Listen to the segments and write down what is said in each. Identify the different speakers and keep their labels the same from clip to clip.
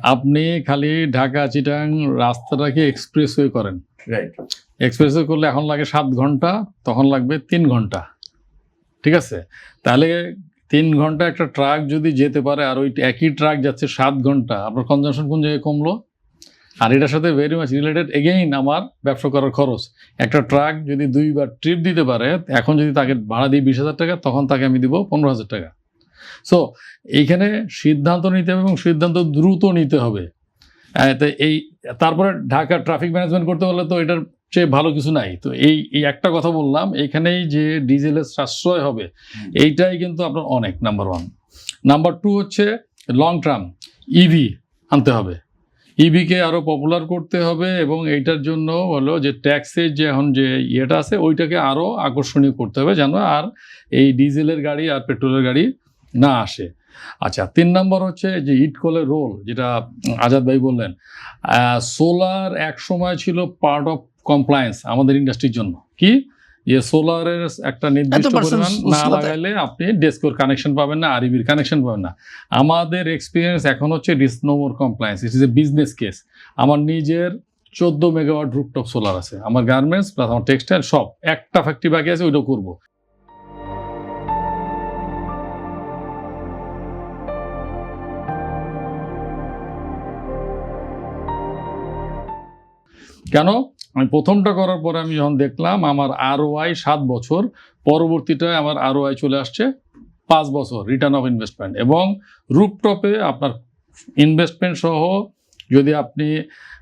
Speaker 1: আপনি খালি ঢাকা চিটাং রাস্তাটাকে এক্সপ্রেসওয়ে করেন,
Speaker 2: রাইট।
Speaker 1: এক্সপ্রেসওয়ে করলে এখন লাগে 7 ঘন্টা, তখন লাগবে 3 ঘন্টা। ঠিক আছে, তাহলে 3 ঘন্টা একটা ট্রাক যদি যেতে পারে আর ওই একই ট্রাক যাচ্ছে 7 ঘন্টা, আপনার কনজাম্পশন কোন জায়গায় কমলো? আর এটার সাথে ভেরি মাচ রিলেটেড এগেইন আমার ব্যবসা করার খরচ। একটা ট্রাক যদি 2বার ট্রিপ দিতে পারে, এখন যদি তাকে ভাড়া দিই 20,000 টাকা, তখন তাকে আমি দিব 15,000 টাকা। সো এইখানে সিদ্ধান্ত নিতে হবে এবং সিদ্ধান্ত দ্রুত নিতে হবে। তো এই তারপরে ঢাকা ট্রাফিক ম্যানেজমেন্ট করতে হলে তো এটার চেয়ে ভালো কিছু নাই। তো এই একটা কথা বললাম, এইখানেই যে ডিজেলের সাশ্রয় হবে এইটাই কিন্তু আপনার অনেক, নাম্বার 1। নাম্বার 2 হচ্ছে লং টার্ম ইভি আনতে হবে, ইভিকে আরও পপুলার করতে হবে এবং এইটার জন্য হলো যে ট্যাক্সের যে এখন যে ইয়েটা আছে ওইটাকে আরও আকর্ষণীয় করতে হবে, যেন আর এই ডিজেলের গাড়ি আর পেট্রোলের গাড়ি না আসে। আচ্ছা, 3 নম্বর হচ্ছে যে ইটকলের রোল, যেটা আজাদ ভাই বললেন। সোলার এক সময় ছিল পার্ট অফ কমপ্লায়েন্স আমাদের ইন্ডাস্ট্রির জন্য। কি যে সোলারের একটা নির্দিষ্ট পরিমাণ না লাগাইলে আপনি ডেস্কোর কানেকশন পাবেন না, আরইবির কানেকশন পাবেন না। আমাদের এক্সপিরিয়েন্স এখন হচ্ছে it's no more compliance, it is a business case. আমার নিজের 14 মেগাওয়াট রুফটপ সোলার আছে, আমার গার্মেন্টস প্লাস আমার টেক্সটাইল সব, একটা ফ্যাক্টরি বাকি আছে, ওইটাও করবো। কেন? আমি প্রথমটা করার পরে আমি যখন দেখলাম আমার ROI 7 বছর, পরবর্তীটায় আমার ROI চলে আসছে 5 বছর রিটার্ন অফ ইনভেস্টমেন্ট। এবং রুফটপে আপনার ইনভেস্টমেন্ট সহ যদি আপনি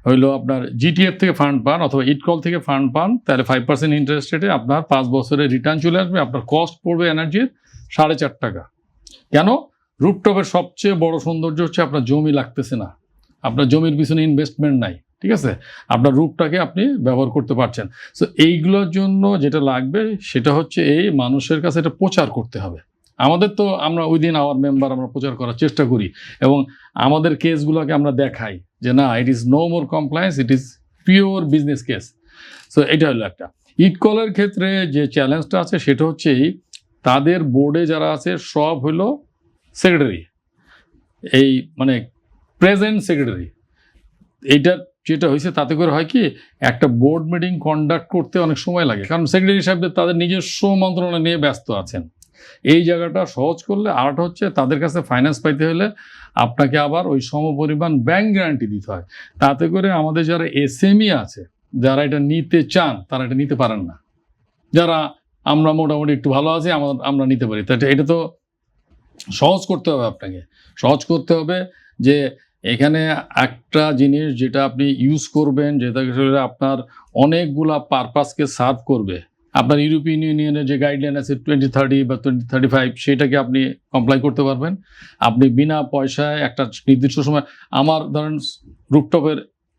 Speaker 1: হইলো আপনার GTF থেকে ফান্ড পান অথবা ইটকল থেকে ফান্ড পান, তাহলে 5% ইন্টারেস্ট রেটে আপনার 5 বছরের রিটার্ন চলে আসবে। আপনার কস্ট পড়বে এনার্জির 4.5 টাকা। কেন? রুফটপের সবচেয়ে বড় সৌন্দর্য হচ্ছে আপনার জমি লাগতেছে না, আপনার জমির পিছনে ইনভেস্টমেন্ট নাই। ঠিক আছে, আপনার রুফটাকে আপনি ব্যবহার করতে পারছেন। সো এইগুলোর জন্য যেটা লাগবে সেটা হচ্ছে এই মানুষের কাছে এটা প্রচার করতে হবে। আমাদের তো আমরা উইদিন আওয়ার মেম্বার আমরা প্রচার করার চেষ্টা করি এবং আমাদের কেসগুলোকে আমরা দেখাই যে না, it is no more compliance, it is pure business case. So এটা হলো একটা। ইটকলের ক্ষেত্রে যে চ্যালেঞ্জটা আছে সেটা হচ্ছে তাদের বোর্ডে যারা আছে সব হলো সেক্রেটারি, এই মানে প্রেজেন্ট সেক্রেটারি। এইটা যেটা হয়েছে তাতে করে হয় কি, একটা বোর্ড মিটিং কন্ডাক্ট করতে অনেক সময় লাগে, কারণ সেক্রেটারি সাহেবদের তাদের নিজস্ব মন্ত্রণালয় নিয়ে ব্যস্ত আছেন। এই জায়গাটা সহজ করলে আরটা হচ্ছে তাদের কাছে ফাইন্যান্স পাইতে হলে আপনাকে আবার ওই সমপরিমাণ ব্যাংক গ্যারান্টি দিতে হয়। তাতে করে আমাদের যারা SME আছে, যারা এটা নিতে চান, তারা এটা নিতে পারেন না। যারা আমরা মোটামুটি একটু ভালো আছি, আমরা নিতে পারি। তাই এটা তো সহজ করতে হবে, আপনাকে সহজ করতে হবে যে এখানে একটা জিনিস যেটা আপনি ইউজ করবেন, যেটা আপনার অনেকগুলা পারপাসকে সার্ভ করবে। আপনার ইউরোপিয়ান ইউনিয়নের যে গাইডলাইন আছে 2030 বা 2035, সেটাকে আপনি কমপ্লাই করতে পারবেন। আপনি বিনা পয়সায় একটা নির্দিষ্ট সময়, আমার ধরেন রুফটপের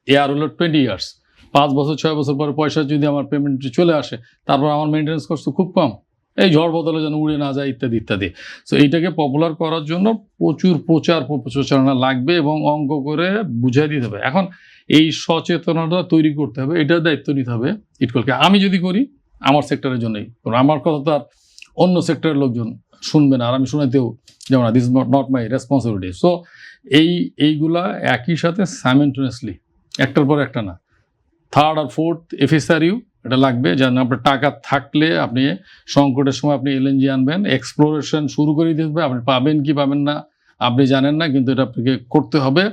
Speaker 1: এয়ার হলো 20 ইয়ার্স, 5 বছর 6 বছর পরে পয়সা যদি আমার পেমেন্ট চলে আসে, তারপর আমার মেনটেন্যান্স কস্ট খুব কম, এই ঝড় বদলে যেন উড়ে না যায় ইত্যাদি ইত্যাদি। সো এইটাকে পপুলার করার জন্য প্রচুর প্রচারণা লাগবে এবং অঙ্ক করে বুঝাই দিতে হবে। এখন এই সচেতনতা তৈরি করতে হবে, এটার দায়িত্ব নিতে হবে ইটকলকে। আমি যদি করি আমার সেক্টরের জন্যই, কারণ আমার কথা তো আর অন্য সেক্টরের লোকজন শুনবে না, আর আমি শোনাতেও যেমন this is not my responsibility. So এইগুলা একই সাথে সাইমেন্টেনিয়াসলি, একটার পর একটা না, 3rd আর 4th FSRU এটা লাগবে, যেন আপনার টাকা থাকলে আপনি সংকটের সময় আপনি LNG আনবেন, এক্সপ্লোরেশন শুরু করে দিতে হবে। আপনি পাবেন কি পাবেন না আপনি জানেন না, কিন্তু এটা আপনাকে করতে হবে।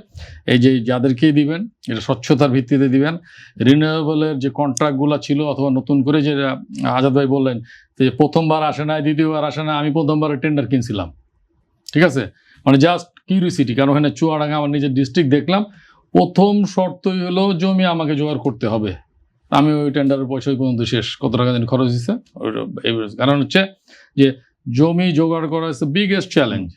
Speaker 1: এই যে যাদেরকেই দিবেন এটা স্বচ্ছতার ভিত্তিতে দিবেন। রিনিউয়েবলের যে কন্ট্রাক্টগুলো ছিল অথবা নতুন করে যে আজাদ ভাই বললেন যে প্রথমবার আসে না, দ্বিতীয়বার আসে না, আমি প্রথমবার টেন্ডার কিনছিলাম। ঠিক আছে, মানে জাস্ট কিউরিসিটি, কারণ ওখানে চুয়াডাঙ্গা আমার নিজের ডিস্ট্রিক্ট দেখলাম। প্রথম শর্তই হলো জমি আমাকে জোগাড় করতে হবে। আমি ওই টেন্ডারের পয়সা পর্যন্ত শেষ, কত টাকা দিন খরচ দিচ্ছে। কারণ হচ্ছে যে জমি জোগাড় করা হচ্ছে বিগেস্ট চ্যালেঞ্জ।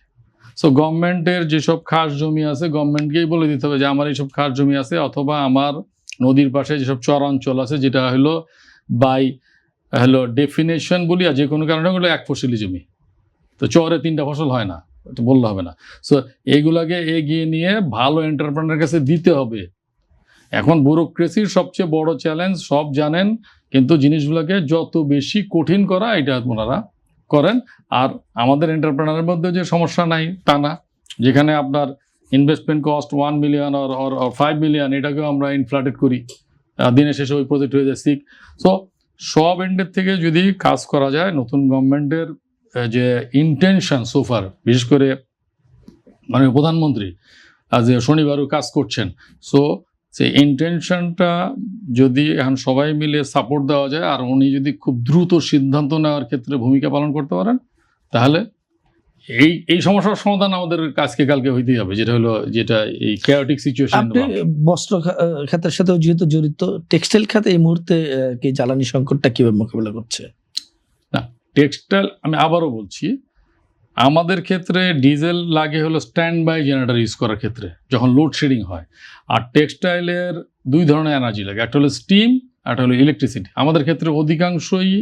Speaker 1: সো গভর্নমেন্টের যেসব খাস জমি আছে গভর্নমেন্টকেই বলে দিতে হবে যে আমার এইসব খাস জমি আছে, অথবা আমার নদীর পাশে যেসব চরাঞ্চল আছে, যেটা হলো বাই ডেফিনেশন বলি, আর যে কোনো কারণে হলো এক ফসলি জমি, তো চরে 3টা ফসল হয় না, এটা বললে হবে না। সো এইগুলাকে এগিয়ে নিয়ে ভালো এন্টারপ্রেনারের কাছে দিতে হবে। এখন ব্যুরোক্রেসির সবচেয়ে বড় চ্যালেঞ্জ, সব জানেন, কিন্তু জিনিসগুলোকে যত বেশি কঠিন করা এটা ওনারা করেন। আর আমাদের এন্টারপ্রেনারের মধ্যে যে সমস্যা নাই তা না, যেখানে আপনার investment cost 1 million or 5 million, এটাকেও আমরা ইনফ্লেটেড করি, দিনের শেষে ওই প্রজেক্ট হয়ে যায় 6। সো সব এন্ডের থেকে যদি কাজ করা যায়, নতুন গভর্নমেন্টের যে ইন্টেনশন সোফার, বিশেষ করে মানে প্রধানমন্ত্রী যে শনিবারও কাজ করছেন, সো সেই ইন্টেনশনটা যদি এখন সবাই মিলে সাপোর্ট দেওয়া যায় আর উনি যদি খুব দ্রুত সিদ্ধান্ত নেওয়ার ক্ষেত্রে ভূমিকা পালন করতে পারেন, তাহলে এই সমস্যার সমাধান আমাদের আজকে কালকে হইতেই হবে, যেটা এই কেওটিক সিচুয়েশন।
Speaker 2: আপনি বস্ত্র খাতের সাথেও যেহেতু জড়িত, টেক্সটাইল খাতে এই মুহূর্তে কি জ্বালানি সংকটটা কিভাবে মোকাবিলা করছে?
Speaker 1: না, টেক্সটাইল আমি আবারও বলছি, আমাদের ক্ষেত্রে ডিজেল লাগে হলো স্ট্যান্ড বাই জেনারেটর ইউজ করার ক্ষেত্রে যখন লোডশেডিং হয়। আর টেক্সটাইলের 2 ধরনের এনার্জি লাগে, একটা হলো স্টিম, একটা হলো ইলেকট্রিসিটি। আমাদের ক্ষেত্রে অধিকাংশই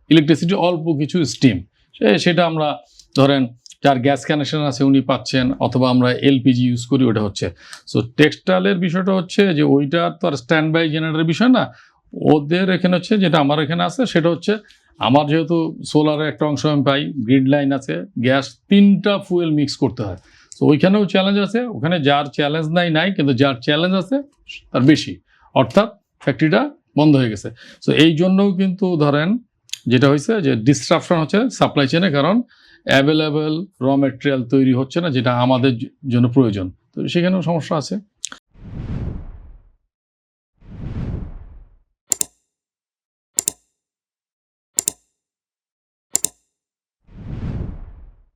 Speaker 1: ইলেকট্রিসিটি, অল্প কিছু স্টিম। সেটা আমরা ধরেন যার গ্যাস কানেকশন আছে উনি পাচ্ছেন, অথবা আমরা এলপিজি ইউজ করি, ওটা হচ্ছে। সো টেক্সটাইলের বিষয়টা হচ্ছে যে ওইটা তো আর স্ট্যান্ড বাই জেনারেটরের বিষয় না। ওদের এখানে হচ্ছে যেটা আমার এখানে আছে, সেটা হচ্ছে আমার যেহেতু সোলারের একটা অংশ আমি পাই, গ্রিড লাইন আছে, গ্যাস, 3টা ফুয়েল মিক্স করতে হয়। তো ওইখানেও চ্যালেঞ্জ আছে, ওখানে যার চ্যালেঞ্জ নাই, কিন্তু যার চ্যালেঞ্জ আছে তার বেশি, অর্থাৎ ফ্যাক্টরিটা বন্ধ হয়ে গেছে। সো এই জন্যও কিন্তু ধরেন যেটা হয়েছে যে ডিসরাপশন হচ্ছে সাপ্লাই চেনে, কারণ অ্যাভেলেবেল র ম্যাটেরিয়াল তৈরি হচ্ছে না, যেটা আমাদের জন্য প্রয়োজন। তো সেখানেও সমস্যা আছে।